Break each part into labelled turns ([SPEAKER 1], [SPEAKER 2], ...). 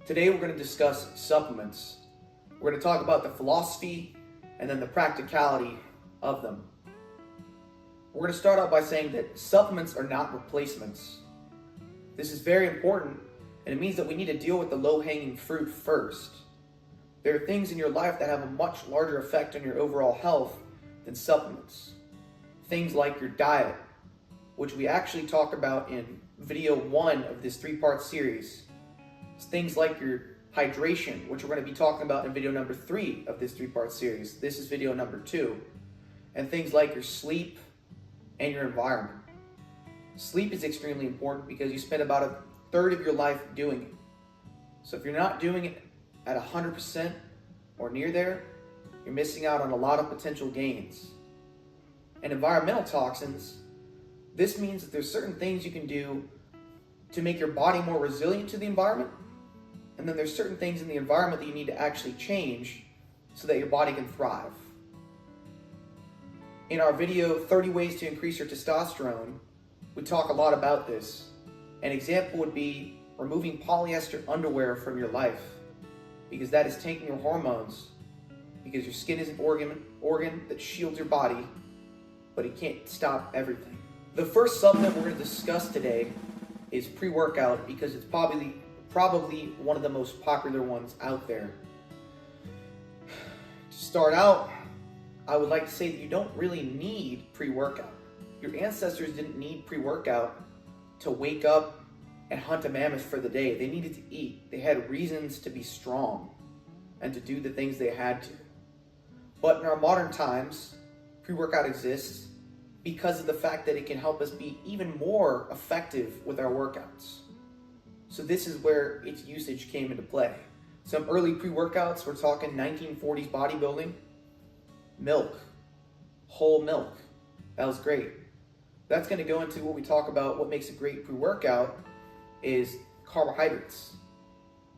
[SPEAKER 1] Today we're going to discuss supplements. We're going to talk about the philosophy and then the practicality of them. We're going to start out by saying that supplements are not replacements. This is very important, and it means that we need to deal with the low-hanging fruit first. There are things in your life that have a much larger effect on your overall health than supplements. Things like your diet, which we actually talk about in video 1 of this 3-part series. Things like your hydration, which we're going to be talking about in video number 3 of this 3-part series. This is video number 2. And things like your sleep and your environment. Sleep is extremely important because you spend about a third of your life doing it. So if you're not doing it at 100% or near there, you're missing out on a lot of potential gains. And environmental toxins, this means that there's certain things you can do to make your body more resilient to the environment. And then there's certain things in the environment that you need to actually change so that your body can thrive. In our video, 30 Ways to Increase Your Testosterone, we talk a lot about this. An example would be removing polyester underwear from your life, because that is taking your hormones, because your skin is an organ that shields your body, but it can't stop everything. The first supplement we're going to discuss today is pre-workout, because it's probably one of the most popular ones out there. To start out, I would like to say that you don't really need pre-workout. Your ancestors didn't need pre-workout to wake up and hunt a mammoth for the day. They needed to eat. They had reasons to be strong and to do the things they had to. But in our modern times, pre-workout exists because of the fact that it can help us be even more effective with our workouts. So this is where its usage came into play. Some early pre-workouts, we're talking 1940s bodybuilding, milk, whole milk. That was great. That's going to go into what we talk about. What makes a great pre-workout is carbohydrates.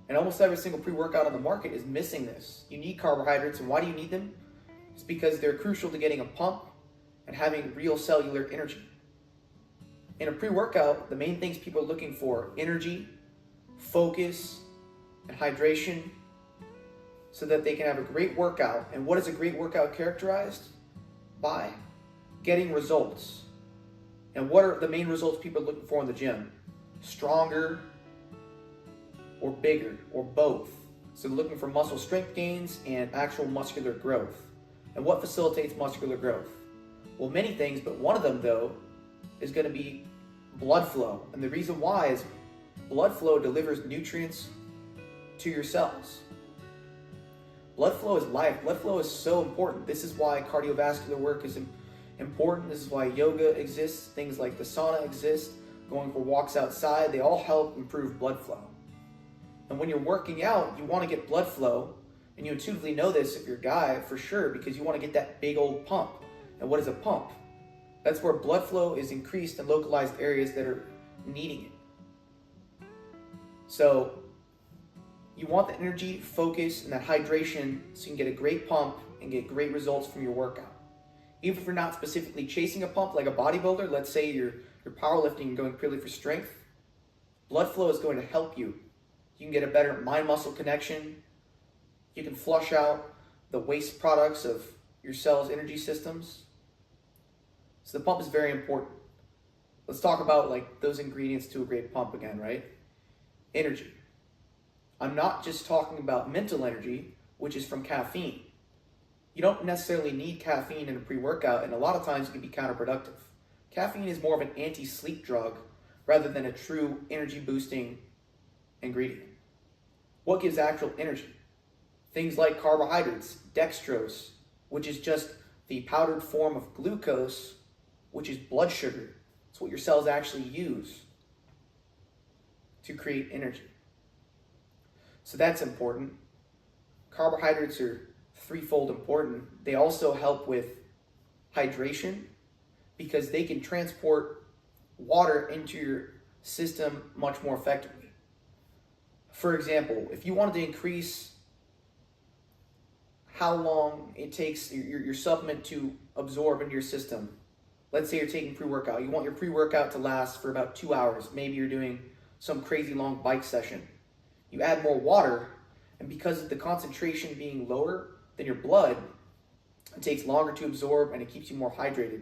[SPEAKER 1] And almost every single pre-workout on the market is missing this. You need carbohydrates, and why do you need them? It's because they're crucial to getting a pump and having real cellular energy. In a pre-workout, the main things people are looking for: energy, focus, and hydration, so that they can have a great workout. And what is a great workout characterized by? Getting results. And what are the main results people are looking for in the gym? Stronger or bigger or both. So they're looking for muscle strength gains and actual muscular growth. And what facilitates muscular growth? Well, many things, but one of them though is going to be blood flow. And the reason why is blood flow delivers nutrients to your cells. Blood flow is life. Blood flow is so important. This is why cardiovascular work is important. This is why yoga exists. Things like the sauna exist. Going for walks outside, they all help improve blood flow. And when you're working out, you want to get blood flow, and you intuitively know this if you're a guy for sure, because you want to get that big old pump. And what is a pump? That's where blood flow is increased in localized areas that are needing it. So you want the energy, focus, and that hydration so you can get a great pump and get great results from your workout. Even if you're not specifically chasing a pump like a bodybuilder, let's say you're powerlifting and going purely for strength, blood flow is going to help you. You can get a better mind-muscle connection. You can flush out the waste products of your cell's energy systems. So the pump is very important. Let's talk about like those ingredients to a great pump again, right? Energy. I'm not just talking about mental energy, which is from caffeine. You don't necessarily need caffeine in a pre-workout, and a lot of times it can be counterproductive. Caffeine is more of an anti-sleep drug rather than a true energy-boosting ingredient. What gives actual energy? Things like carbohydrates, dextrose, which is just the powdered form of glucose, which is blood sugar. It's what your cells actually use to create energy. So that's important. Carbohydrates are threefold important. They also help with hydration because they can transport water into your system much more effectively. For example, if you wanted to increase how long it takes your supplement to absorb into your system, let's say you're taking pre-workout. You want your pre-workout to last for about 2 hours. Maybe you're doing some crazy long bike session. you add more water, and because of the concentration being lower than your blood, it takes longer to absorb and it keeps you more hydrated.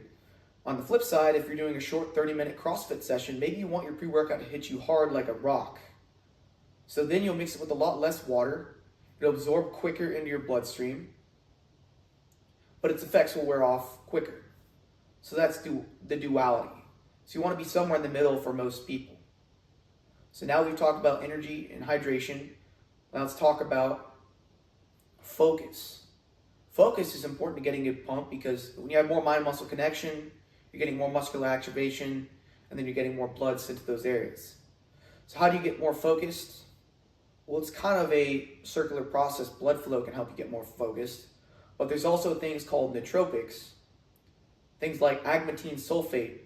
[SPEAKER 1] On the flip side, if you're doing a short 30-minute CrossFit session, maybe you want your pre-workout to hit you hard like a rock. So then you'll mix it with a lot less water. It'll absorb quicker into your bloodstream, but its effects will wear off quicker. So that's the duality. So you want to be somewhere in the middle for most people. So now we've talked about energy and hydration. Now let's talk about focus. Focus is important to getting a pump because when you have more mind-muscle connection, you're getting more muscular activation, and then you're getting more blood sent to those areas. So how do you get more focused? Well, it's kind of a circular process. Blood flow can help you get more focused. But there's also things called nootropics, things like agmatine sulfate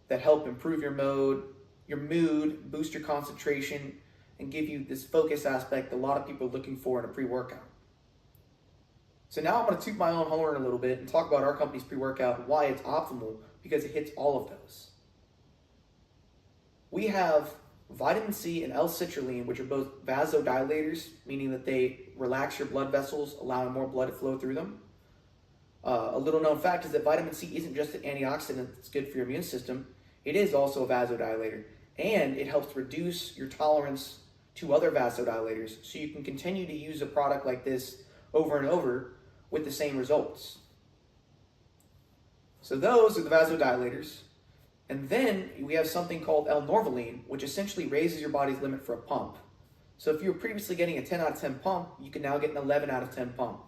[SPEAKER 1] that help improve your mood, boost your concentration, and give you this focus aspect that a lot of people are looking for in a pre-workout. So now I'm going to toot my own horn a little bit and talk about our company's pre-workout and why it's optimal, because it hits all of those. We have vitamin C and L-citrulline, which are both vasodilators, meaning that they relax your blood vessels, allowing more blood to flow through them. A little known fact is that vitamin C isn't just an antioxidant that's good for your immune system. It is also a vasodilator, and it helps reduce your tolerance to other vasodilators, so you can continue to use a product like this over and over with the same results. So those are the vasodilators. And then we have something called L-norvaline, which essentially raises your body's limit for a pump. So if you were previously getting a 10 out of 10 pump, you can now get an 11 out of 10 pump.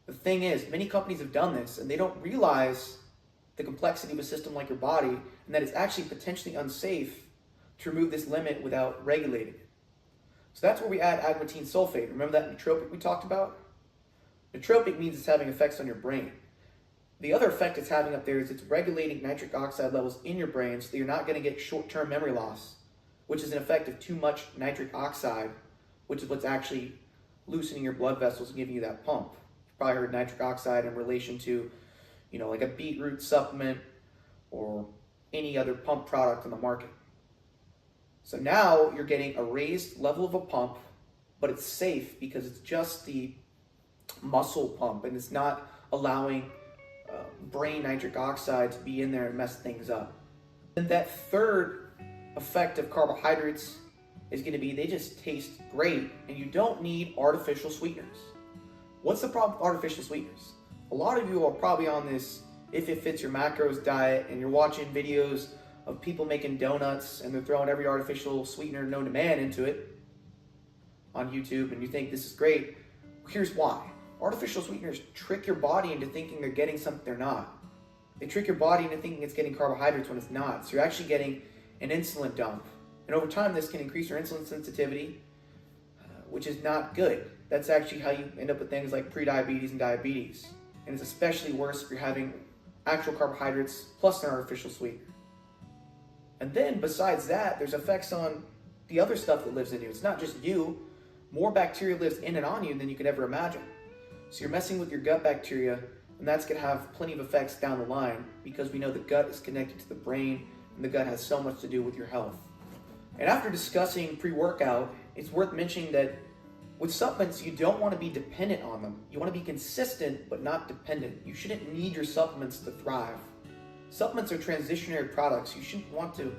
[SPEAKER 1] The thing is, many companies have done this, and they don't realize the complexity of a system like your body, and that it's actually potentially unsafe to remove this limit without regulating it. So that's where we add agmatine sulfate. Remember that nootropic we talked about? Nootropic means it's having effects on your brain. The other effect it's having up there is it's regulating nitric oxide levels in your brain so that you're not going to get short-term memory loss, which is an effect of too much nitric oxide, which is what's actually loosening your blood vessels and giving you that pump. You've probably heard nitric oxide in relation to, like a beetroot supplement or any other pump product on the market. So now you're getting a raised level of a pump, but it's safe because it's just the muscle pump and it's not allowing brain nitric oxide to be in there and mess things up. And that third effect of carbohydrates is going to be they just taste great, and you don't need artificial sweeteners. What's the problem with artificial sweeteners? A lot of you are probably on this if it fits your macros diet, and you're watching videos of people making donuts and they're throwing every artificial sweetener known to man into it on YouTube, and you think this is great. Here's why. Artificial sweeteners trick your body into thinking they're getting something they're not. They trick your body into thinking it's getting carbohydrates when it's not. So you're actually getting an insulin dump. And over time, this can increase your insulin sensitivity, which is not good. That's actually how you end up with things like prediabetes and diabetes. And it's especially worse if you're having actual carbohydrates plus an artificial sweetener. And then besides that, there's effects on the other stuff that lives in you. It's not just you. More bacteria lives in and on you than you could ever imagine. So you're messing with your gut bacteria, and that's going to have plenty of effects down the line because we know the gut is connected to the brain, and the gut has so much to do with your health. And after discussing pre-workout, it's worth mentioning that with supplements, you don't want to be dependent on them. You want to be consistent, but not dependent. You shouldn't need your supplements to thrive. Supplements are transitionary products. You shouldn't want to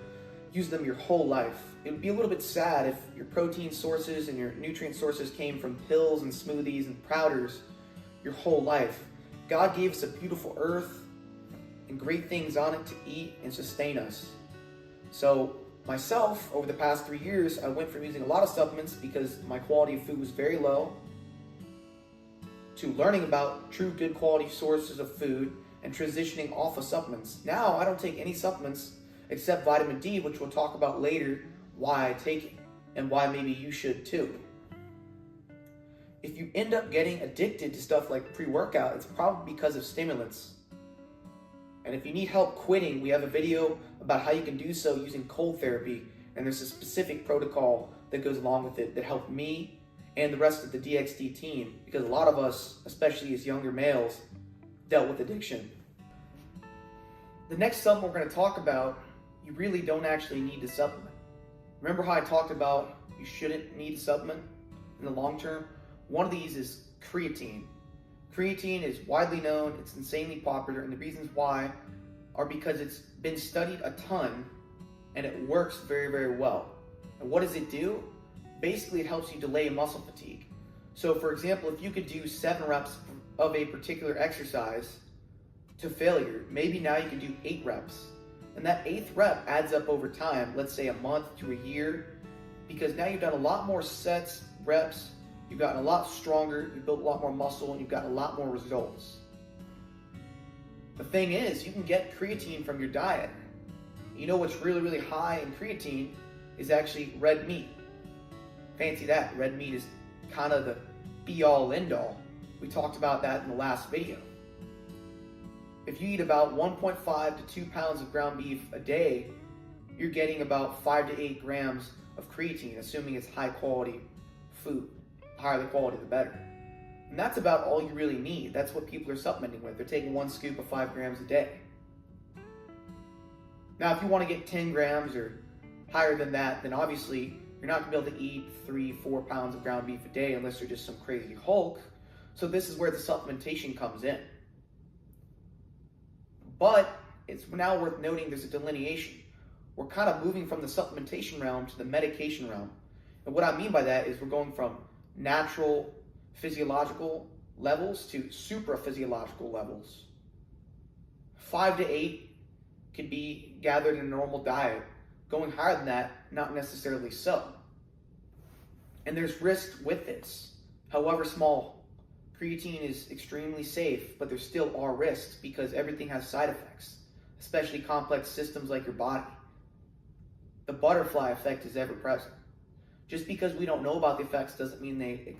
[SPEAKER 1] use them your whole life. It would be a little bit sad if your protein sources and your nutrient sources came from pills and smoothies and powders your whole life. God gave us a beautiful earth and great things on it to eat and sustain us. So myself, over the past 3 years, I went from using a lot of supplements because my quality of food was very low to learning about true good quality sources of food and transitioning off of supplements. Now I don't take any supplements except vitamin D, which we'll talk about later why I take it and why maybe you should too. If you end up getting addicted to stuff like pre-workout, it's probably because of stimulants. And if you need help quitting, we have a video about how you can do so using cold therapy, and there's a specific protocol that goes along with it that helped me and the rest of the DXT team, because a lot of us, especially as younger males, dealt with addiction. The next supplement we're going to talk about, you really don't actually need to supplement. Remember how I talked about you shouldn't need a supplement in the long term. One of these is creatine. Creatine is widely known, it's insanely popular, and the reasons why are because it's been studied a ton and it works very, very well. And what does it do? Basically, it helps you delay muscle fatigue. So for example, if you could do 7 reps of a particular exercise to failure, maybe now you can do 8 reps. And that 8th rep adds up over time, let's say a month to a year, because now you've done a lot more sets, reps, you've gotten a lot stronger, you've built a lot more muscle, and you've gotten a lot more results. The thing is, you can get creatine from your diet. You know what's really, really high in creatine is actually red meat. Fancy that, red meat is kind of the be-all, end-all. We talked about that in the last video. If you eat about 1.5 to 2 pounds of ground beef a day, you're getting about 5 to 8 grams of creatine, assuming it's high quality food. The higher the quality, the better. And that's about all you really need. That's what people are supplementing with. They're taking 1 scoop of 5 grams a day. Now, if you want to get 10 grams or higher than that, then obviously you're not going to be able to eat 3-4 pounds of ground beef a day unless you're just some crazy Hulk. So this is where the supplementation comes in. But it's now worth noting there's a delineation. We're kind of moving from the supplementation realm to the medication realm. And what I mean by that is we're going from natural physiological levels to supraphysiological levels. 5 to 8 could be gathered in a normal diet. Going higher than that, not necessarily so. And there's risks with this. However small, creatine is extremely safe, but there still are risks because everything has side effects, especially complex systems like your body. The butterfly effect is ever present. Just because we don't know about the effects doesn't mean they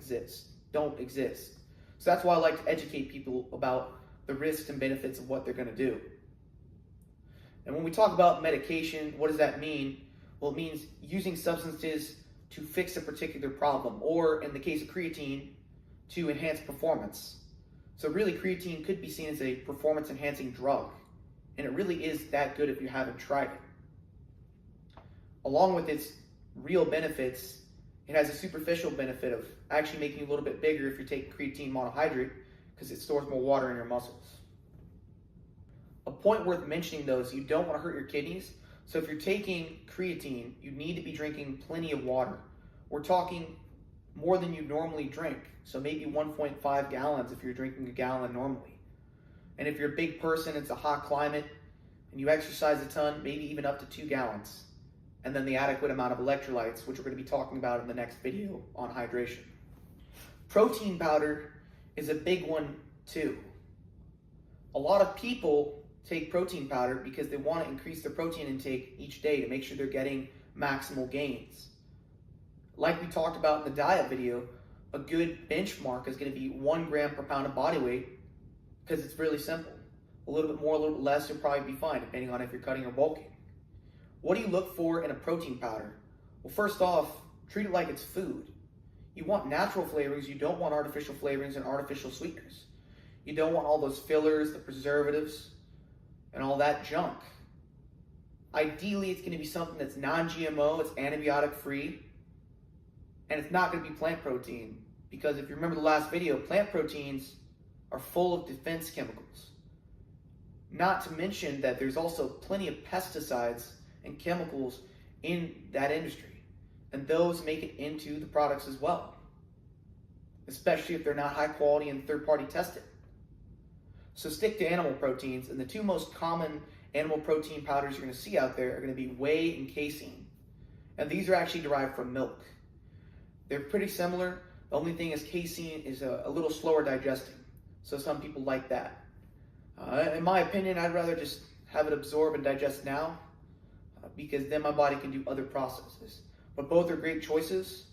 [SPEAKER 1] don't exist. So that's why I like to educate people about the risks and benefits of what they're going to do. And when we talk about medication, what does that mean? Well, it means using substances to fix a particular problem, or in the case of creatine, to enhance performance. So really, creatine could be seen as a performance-enhancing drug, and it really is that good if you haven't tried it. Along with its real benefits, it has a superficial benefit of actually making you a little bit bigger if you take creatine monohydrate, because it stores more water in your muscles. A point worth mentioning though is you don't want to hurt your kidneys. So if you're taking creatine, you need to be drinking plenty of water. We're talking more than you normally drink. So maybe 1.5 gallons if you're drinking a gallon normally. And if you're a big person, it's a hot climate, and you exercise a ton, maybe even up to 2 gallons. And then the adequate amount of electrolytes, which we're going to be talking about in the next video on hydration. Protein powder is a big one too. A lot of people take protein powder because they want to increase their protein intake each day to make sure they're getting maximal gains. Like we talked about in the diet video, a good benchmark is going to be 1 gram per pound of body weight, because it's really simple. A little bit more, a little bit less, you'll probably be fine, depending on if you're cutting or bulking. What do you look for in a protein powder? Well, first off, treat it like it's food. You want natural flavorings, you don't want artificial flavorings and artificial sweeteners. You don't want all those fillers, the preservatives, and all that junk. Ideally, it's going to be something that's non-GMO, it's antibiotic-free, and it's not going to be plant protein, because if you remember the last video, plant proteins are full of defense chemicals. Not to mention that there's also plenty of pesticides and chemicals in that industry, and those make it into the products as well, especially if they're not high quality and third-party tested. So stick to animal proteins, and the 2 most common animal protein powders you're going to see out there are going to be Whey and Casein. And these are actually derived from milk. They're pretty similar. The only thing is Casein is a little slower digesting, so some people like that. In my opinion, I'd rather just have it absorb and digest now, because then my body can do other processes. But both are great choices,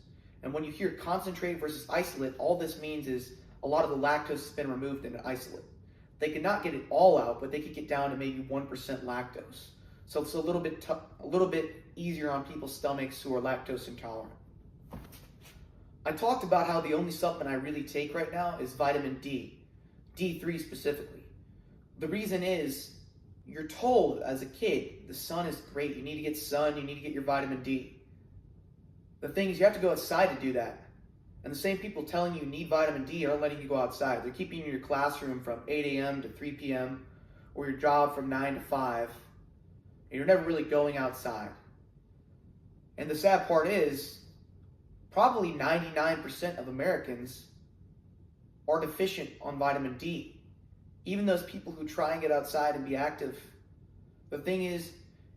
[SPEAKER 1] and when you hear concentrate versus isolate, all this means is a lot of the lactose has been removed in isolate. They could not get it all out, but they could get down to maybe 1% lactose. So it's a little bit easier on people's stomachs who are lactose intolerant. I talked about how the only supplement I really take right now is vitamin D, D3 specifically. The reason is, you're told as a kid, the sun is great. You need to get sun, you need to get your vitamin D. The thing is, you have to go outside to do that. And the same people telling you need vitamin D aren't letting you go outside. They're keeping you in your classroom from 8 a.m. to 3 p.m. or your job from 9 to 5. And you're never really going outside. And the sad part is, probably 99% of Americans are deficient on vitamin D. Even those people who try and get outside and be active. The thing is,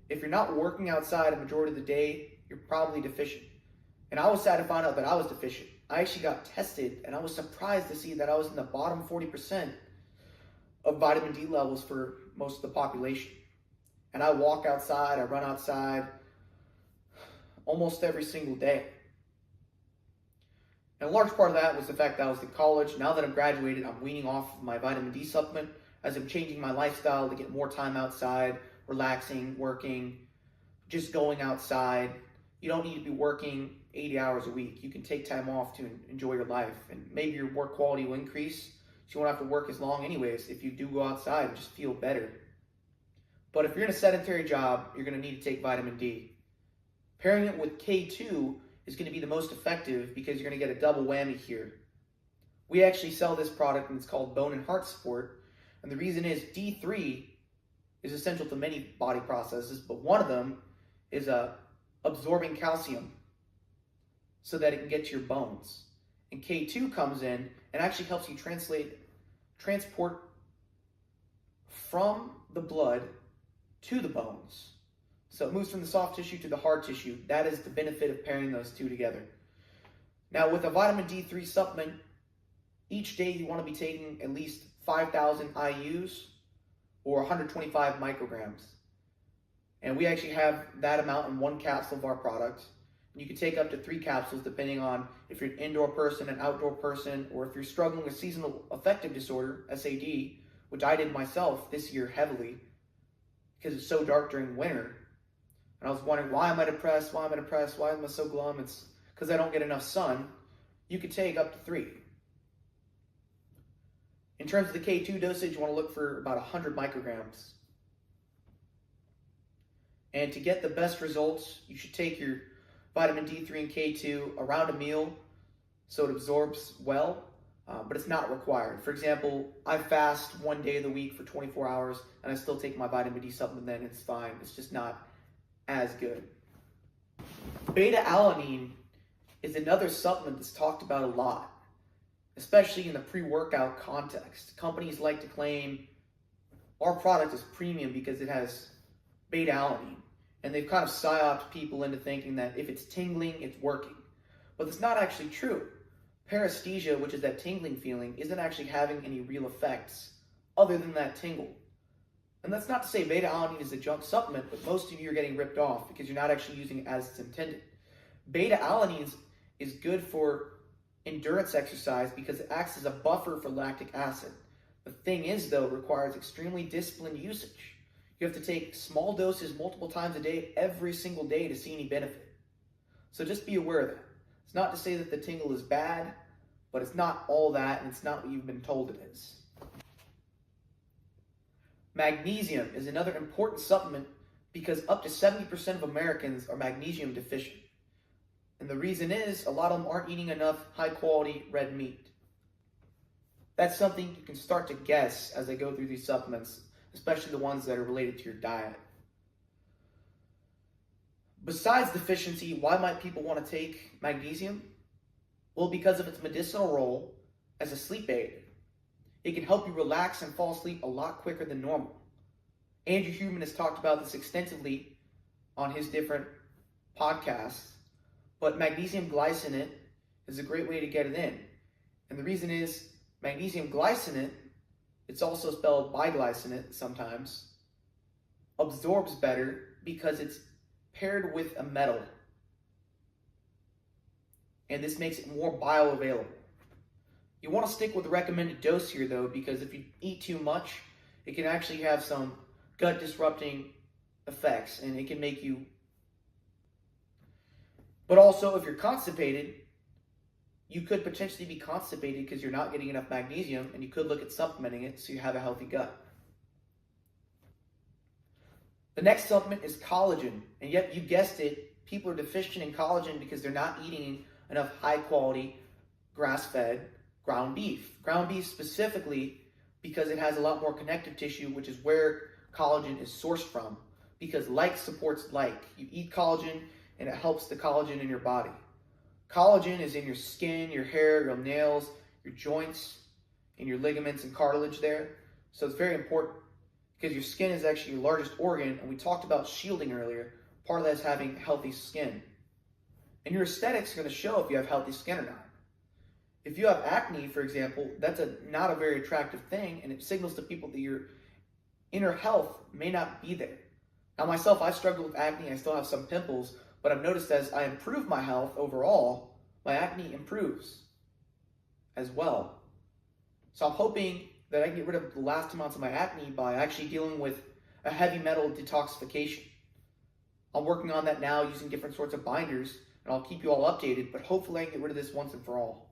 [SPEAKER 1] if you're not working outside a majority of the day, you're probably deficient. And I was sad to find out that I was deficient. I actually got tested, and I was surprised to see that I was in the bottom 40% of vitamin D levels for most of the population. And I walk outside, I run outside almost every single day. And a large part of that was the fact that I was in college. Now that I'm graduated, I'm weaning off my vitamin D supplement as I'm changing my lifestyle to get more time outside, relaxing, working, just going outside. You don't need to be working 80 hours a week. You can take time off to enjoy your life, and maybe your work quality will increase, so you won't have to work as long anyways if you do go outside and just feel better. But if you're in a sedentary job, you're going to need to take vitamin D. Pairing it with K2 is going to be the most effective because you're going to get a double whammy here. We actually sell this product, and it's called Bone and Heart Support. And the reason is D3 is essential to many body processes, but one of them is absorbing calcium so that it can get to your bones. And K2 comes in and actually helps you transport from the blood to the bones. So it moves from the soft tissue to the hard tissue. That is the benefit of pairing those two together. Now with a vitamin D3 supplement, each day you want to be taking at least 5,000 IUs or 125 micrograms. And we actually have that amount in one capsule of our product. You can take up to 3 capsules depending on if you're an indoor person, an outdoor person, or if you're struggling with seasonal affective disorder, SAD, which I did myself this year heavily because it's so dark during winter. And I was wondering, why am I depressed? Why am I so glum? It's because I don't get enough sun. You could take up to 3. In terms of the K2 dosage, you want to look for about 100 micrograms. And to get the best results, you should take your vitamin D3 and K2 around a meal so it absorbs well, but it's not required. For example, I fast 1 day of the week for 24 hours and I still take my vitamin D supplement, then it's fine. It's just not as good. Beta-alanine is another supplement that's talked about a lot, especially in the pre-workout context. Companies like to claim our product is premium because it has beta-alanine. And they've kind of psyoped people into thinking that if it's tingling, it's working. But that's not actually true. Paresthesia, which is that tingling feeling, isn't actually having any real effects other than that tingle. And that's not to say beta-alanine is a junk supplement, but most of you are getting ripped off because you're not actually using it as it's intended. Beta-alanine is good for endurance exercise because it acts as a buffer for lactic acid. The thing is, though, it requires extremely disciplined usage. You have to take small doses multiple times a day, every single day, to see any benefit. So just be aware of that. It's not to say that the tingle is bad, but it's not all that, and it's not what you've been told it is. Magnesium is another important supplement because up to 70% of Americans are magnesium deficient. And the reason is, a lot of them aren't eating enough high-quality red meat. That's something you can start to guess as I go through these supplements, especially the ones that are related to your diet. Besides deficiency, why might people want to take magnesium? Well, because of its medicinal role as a sleep aid. It can help you relax and fall asleep a lot quicker than normal. Andrew Huberman has talked about this extensively on his different podcasts, but magnesium glycinate is a great way to get it in. And the reason is, magnesium glycinate, it's also spelled biglycinate sometimes, absorbs better because it's paired with a metal. And this makes it more bioavailable. You want to stick with the recommended dose here though, because if you eat too much, it can actually have some gut disrupting effects and it can make you... But also if you're constipated, you could potentially be constipated because you're not getting enough magnesium, and you could look at supplementing it so you have a healthy gut. The next supplement is collagen, and yep, you guessed it, people are deficient in collagen because they're not eating enough high quality grass-fed ground beef. Ground beef specifically because it has a lot more connective tissue, which is where collagen is sourced from, because like supports like. You eat collagen and it helps the collagen in your body. Collagen is in your skin, your hair, your nails, your joints, and your ligaments and cartilage there. So it's very important because your skin is actually your largest organ, and we talked about shielding earlier. Part of that is having healthy skin. And your aesthetics are going to show if you have healthy skin or not. If you have acne, for example, that's not a very attractive thing, and it signals to people that your inner health may not be there. Now myself, I struggle with acne. I still have some pimples, but I've noticed as I improve my health overall, my acne improves as well. So I'm hoping that I can get rid of the last amounts of my acne by actually dealing with a heavy metal detoxification. I'm working on that now using different sorts of binders, and I'll keep you all updated, but hopefully I can get rid of this once and for all.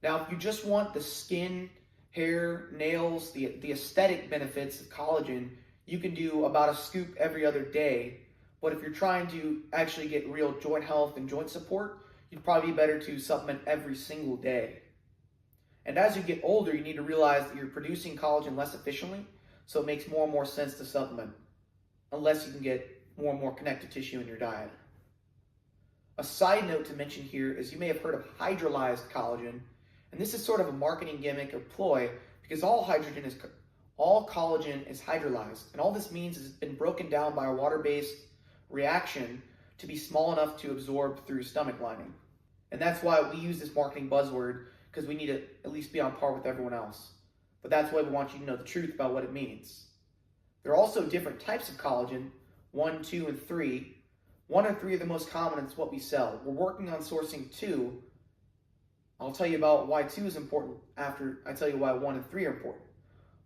[SPEAKER 1] Now, if you just want the skin, hair, nails, the aesthetic benefits of collagen, you can do about a scoop every other day. But if you're trying to actually get real joint health and joint support, you'd probably be better to supplement every single day. And as you get older, you need to realize that you're producing collagen less efficiently, so it makes more and more sense to supplement, unless you can get more and more connective tissue in your diet. A side note to mention here is you may have heard of hydrolyzed collagen, and this is sort of a marketing gimmick or ploy because all collagen is hydrolyzed, and all this means is it's been broken down by a water-based reaction to be small enough to absorb through your stomach lining. And that's why we use this marketing buzzword, because we need to at least be on par with everyone else. But that's why we want you to know the truth about what it means. There are also different types of collagen, 1, 2, and 3. 1 and 3 are the most common, and it's what we sell. We're working on sourcing 2. I'll tell you about why 2 is important after I tell you why 1 and 3 are important.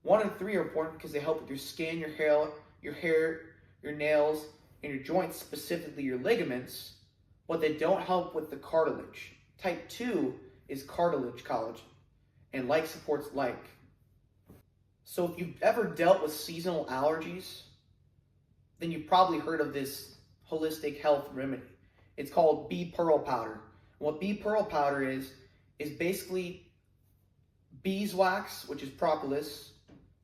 [SPEAKER 1] 1 and 3 are important because they help with your skin, your hair, your nails, and your joints, specifically your ligaments, but they don't help with the cartilage. Type 2 is cartilage collagen, and like supports like. So if you've ever dealt with seasonal allergies, then you've probably heard of this holistic health remedy. It's called bee pearl powder. And what bee pearl powder is basically beeswax, which is propolis,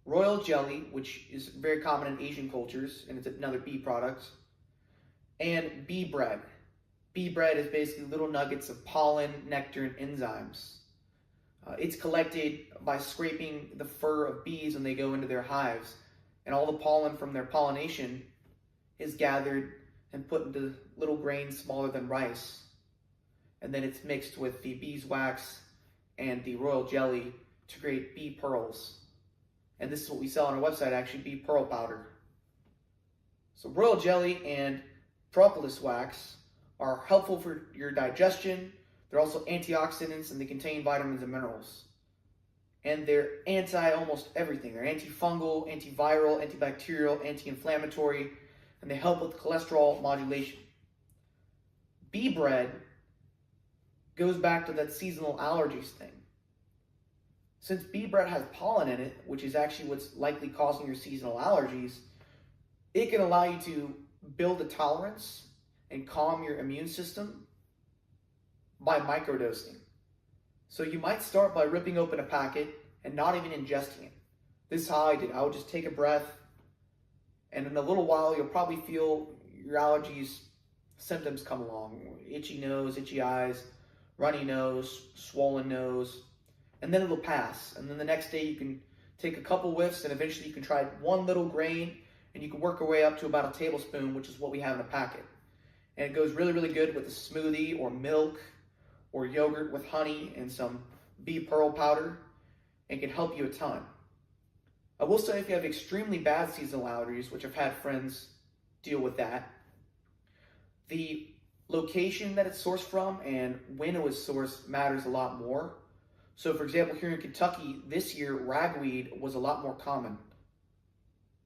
[SPEAKER 1] royal jelly, which is very common in Asian cultures, and it's another bee product, and bee bread. Bee bread is basically little nuggets of pollen, nectar, and enzymes. It's collected by scraping the fur of bees when they go into their hives, and all the pollen from their pollination is gathered and put into little grains smaller than rice. And then it's mixed with the beeswax and the royal jelly to create bee pearls. And this is what we sell on our website, actually, bee pearl powder. So royal jelly and propolis wax are helpful for your digestion. They're also antioxidants, and they contain vitamins and minerals. And they're almost everything. They're antifungal, antiviral, antibacterial, anti-inflammatory, and they help with cholesterol modulation. Bee bread goes back to that seasonal allergies thing. Since bee bread has pollen in it, which is actually what's likely causing your seasonal allergies, it can allow you to build a tolerance and calm your immune system by microdosing. So you might start by ripping open a packet and not even ingesting it. This is how I did. I would just take a breath, and in a little while you'll probably feel your allergies symptoms come along. Itchy nose, itchy eyes, runny nose, swollen nose, and then it'll pass. And then the next day you can take a couple whiffs, and eventually you can try one little grain, and you can work your way up to about a tablespoon, which is what we have in a packet. And it goes really, really good with a smoothie or milk or yogurt with honey and some bee pearl powder, and can help you a ton. I will say if you have extremely bad seasonal allergies, which I've had friends deal with that, the location that it's sourced from and when it was sourced matters a lot more. So for example, here in Kentucky, this year, ragweed was a lot more common,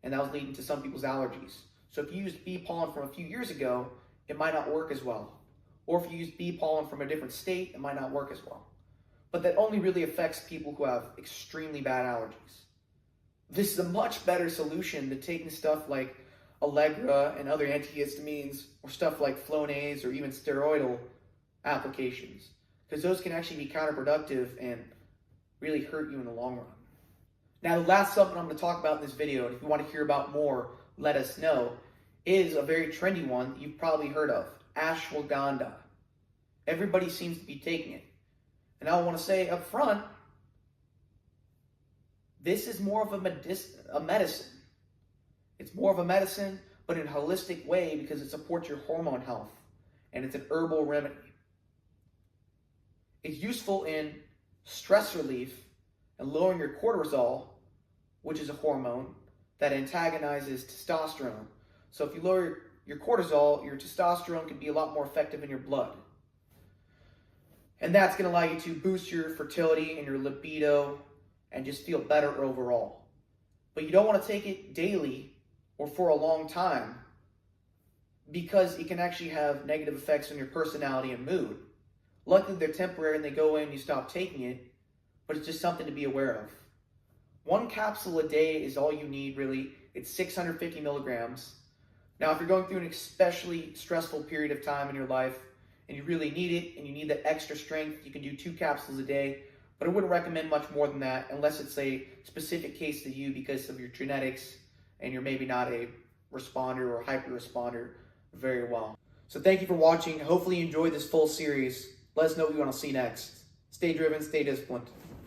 [SPEAKER 1] and that was leading to some people's allergies. So if you used bee pollen from a few years ago, it might not work as well. Or if you use bee pollen from a different state, it might not work as well. But that only really affects people who have extremely bad allergies. This is a much better solution than taking stuff like Allegra and other antihistamines, or stuff like Flonase or even steroidal applications, because those can actually be counterproductive and really hurt you in the long run. Now, the last supplement I'm going to talk about in this video, and if you want to hear about more, let us know, is a very trendy one that you've probably heard of, Ashwagandha. Everybody seems to be taking it. And I want to say up front, this is more of a medicine. It's more of a medicine, but in a holistic way, because it supports your hormone health, and it's an herbal remedy. It's useful in stress relief and lowering your cortisol, which is a hormone that antagonizes testosterone. So if you lower your cortisol, your testosterone can be a lot more effective in your blood. And that's going to allow you to boost your fertility and your libido and just feel better overall. But you don't want to take it daily or for a long time, because it can actually have negative effects on your personality and mood. Luckily, they're temporary and they go away and you stop taking it, but it's just something to be aware of. 1 capsule a day is all you need, really. It's 650 milligrams. Now, if you're going through an especially stressful period of time in your life and you really need it and you need that extra strength, you can do 2 capsules a day, but I wouldn't recommend much more than that unless it's a specific case to you because of your genetics and you're maybe not a responder or hyper responder very well. So thank you for watching. Hopefully you enjoyed this full series. Let us know what you want to see next. Stay driven, stay disciplined.